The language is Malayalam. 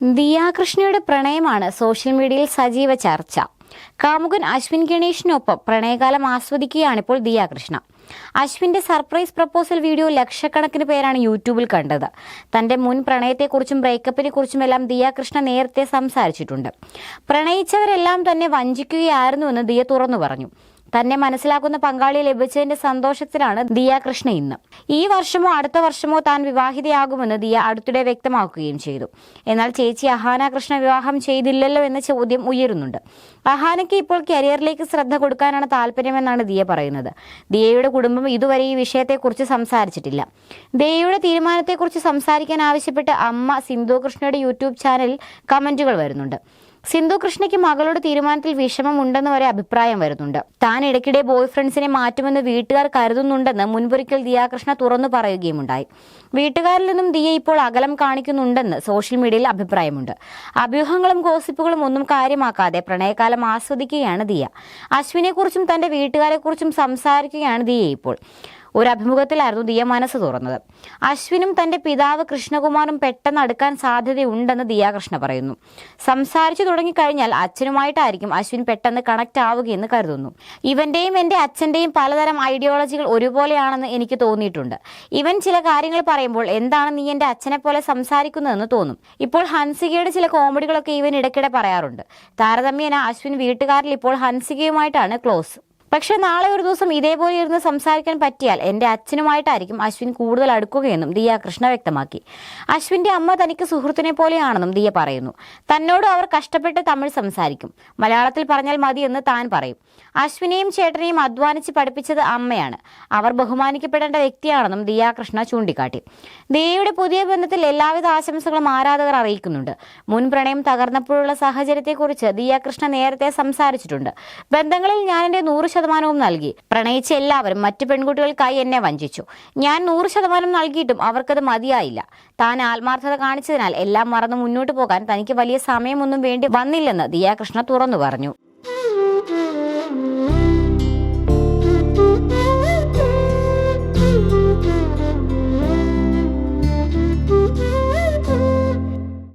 ദിയാകൃഷ്ണയുടെ പ്രണയമാണ് സോഷ്യൽ മീഡിയയിൽ സജീവ ചർച്ച. കാമുകൻ അശ്വിൻ ഗണേഷിനൊപ്പം പ്രണയകാലം ആസ്വദിക്കുകയാണിപ്പോൾ ദിയാകൃഷ്ണ. അശ്വിന്റെ സർപ്രൈസ് പ്രപ്പോസൽ വീഡിയോ ലക്ഷക്കണക്കിന് പേരാണ് യൂട്യൂബിൽ കണ്ടത്. തന്റെ മുൻ പ്രണയത്തെക്കുറിച്ചും ബ്രേക്കപ്പിനെ കുറിച്ചുമെല്ലാം ദിയാകൃഷ്ണ നേരത്തെ സംസാരിച്ചിട്ടുണ്ട്. പ്രണയിച്ചവരെല്ലാം തന്നെ വഞ്ചിക്കുകയായിരുന്നുവെന്ന് ദിയ തുറന്നു പറഞ്ഞു. തന്നെ മനസ്സിലാക്കുന്ന പങ്കാളിയെ ലഭിച്ചതിന്റെ സന്തോഷത്തിലാണ് ദിയാകൃഷ്ണ ഇന്ന്. ഈ വർഷമോ അടുത്ത വർഷമോ താൻ വിവാഹിതയാകുമെന്ന് ദിയ അടുത്തിടെ വ്യക്തമാക്കുകയും ചെയ്തു. എന്നാൽ ചേച്ചി അഹാന കൃഷ്ണ വിവാഹം ചെയ്തില്ലല്ലോ എന്ന ചോദ്യം ഉയരുന്നുണ്ട്. അഹാനയ്ക്ക് ഇപ്പോൾ കരിയറിലേക്ക് ശ്രദ്ധ കൊടുക്കാനാണ് താല്പര്യമെന്നാണ് ദിയ പറയുന്നത്. ദിയയുടെ കുടുംബം ഇതുവരെ ഈ വിഷയത്തെക്കുറിച്ച് സംസാരിച്ചിട്ടില്ല. ദിയയുടെ തീരുമാനത്തെക്കുറിച്ച് സംസാരിക്കാൻ ആവശ്യപ്പെട്ട് അമ്മ സിന്ധു കൃഷ്ണയുടെ യൂട്യൂബ് ചാനലിൽ കമന്റുകൾ വരുന്നുണ്ട്. സിന്ധു കൃഷ്ണയ്ക്ക് മകളുടെ തീരുമാനത്തിൽ വിഷമമുണ്ടെന്ന് വരെ അഭിപ്രായം വരുന്നുണ്ട്. താൻ ഇടയ്ക്കിടെ ബോയ് ഫ്രണ്ട്സിനെ മാറ്റുമെന്ന് വീട്ടുകാർ കരുതുന്നുണ്ടെന്ന് മുൻപൊരിക്കൽ ദിയാകൃഷ്ണ തുറന്നു പറയുകയുമുണ്ടായി. വീട്ടുകാരിൽ നിന്നും ദിയ ഇപ്പോൾ അകലം കാണിക്കുന്നുണ്ടെന്ന് സോഷ്യൽ മീഡിയയിൽ അഭിപ്രായമുണ്ട്. അഭ്യൂഹങ്ങളും ഗോസിപ്പുകളും ഒന്നും കാര്യമാക്കാതെ പ്രണയകാലം ആസ്വദിക്കുകയാണ് ദിയ. അശ്വിനെക്കുറിച്ചും തന്റെ വീട്ടുകാരെക്കുറിച്ചും സംസാരിക്കുകയാണ് ദിയ ഇപ്പോൾ. ഒരു അഭിമുഖത്തിലായിരുന്നു ദിയ മനസ്സ് തുറന്നത്. അശ്വിനും തന്റെ പിതാവ് കൃഷ്ണകുമാറും പെട്ടെന്ന് അടുക്കാൻ സാധ്യതയുണ്ടെന്ന് ദിയാകൃഷ്ണ പറയുന്നു. സംസാരിച്ചു തുടങ്ങിക്കഴിഞ്ഞാൽ അച്ഛനുമായിട്ടായിരിക്കും അശ്വിൻ പെട്ടെന്ന് കണക്ട് ആവുകയെന്ന് കരുതുന്നു. ഇവന്റെയും എന്റെ അച്ഛന്റെയും പലതരം ഐഡിയോളജികൾ ഒരുപോലെയാണെന്ന് എനിക്ക് തോന്നിയിട്ടുണ്ട്. ഇവൻ ചില കാര്യങ്ങൾ പറയുമ്പോൾ എന്താണ് നീ എന്റെ അച്ഛനെ പോലെ സംസാരിക്കുന്നതെന്ന് തോന്നും. ഇപ്പോൾ ഹൻസികയുടെ ചില കോമഡികളൊക്കെ ഇവൻ ഇടയ്ക്കിടെ പറയാറുണ്ട്. താരതമ്യേന അശ്വിൻ വീട്ടുകാരിൽ ഇപ്പോൾ ഹൻസികയുമായിട്ടാണ് ക്ലോസ്. പക്ഷെ നാളെ ഒരു ദിവസം ഇതേപോലെ ഇരുന്ന് സംസാരിക്കാൻ പറ്റിയാൽ എന്റെ അച്ഛനുമായിട്ടായിരിക്കും അശ്വിൻ കൂടുതൽ അടുക്കുകയെന്നും ദിയാകൃഷ്ണ വ്യക്തമാക്കി. അശ്വിന്റെ അമ്മ തനിക്ക് സുഹൃത്തിനെ പോലെയാണെന്നും ദിയ പറയുന്നു. തന്നോട് അവർ കഷ്ടപ്പെട്ട് തമിഴ് സംസാരിക്കും, മലയാളത്തിൽ പറഞ്ഞാൽ മതിയെന്ന് താൻ പറയും. അശ്വിനെയും ചേട്ടനെയും അധ്വാനിച്ച് പഠിപ്പിച്ചത് അമ്മയാണ്. അവർ ബഹുമാനിക്കപ്പെടേണ്ട വ്യക്തിയാണെന്നും ദിയാകൃഷ്ണ ചൂണ്ടിക്കാട്ടി. ദിയയുടെ പുതിയ ബന്ധത്തിൽ എല്ലാവിധ ആശംസകളും ആരാധകർ അറിയിക്കുന്നുണ്ട്. മുൻ പ്രണയം തകർന്നപ്പോഴുള്ള സാഹചര്യത്തെക്കുറിച്ച് ദിയാകൃഷ്ണ നേരത്തെ സംസാരിച്ചിട്ടുണ്ട്. ബന്ധങ്ങളിൽ ഞാൻ എന്റെ 100% നൽകി. പ്രണയിച്ച എല്ലാവരും മറ്റു പെൺകുട്ടികൾക്കായി എന്നെ വഞ്ചിച്ചു. ഞാൻ 100% നൽകിയിട്ടും അവർക്കത് മതിയായില്ല. താൻ ആത്മാർത്ഥത കാണിച്ചതിനാൽ എല്ലാം മറന്ന് മുന്നോട്ട് പോകാൻ തനിക്ക് വലിയ സമയമൊന്നും വേണ്ടി വന്നില്ലെന്ന് ദിയാകൃഷ്ണ തുറന്നു പറഞ്ഞു.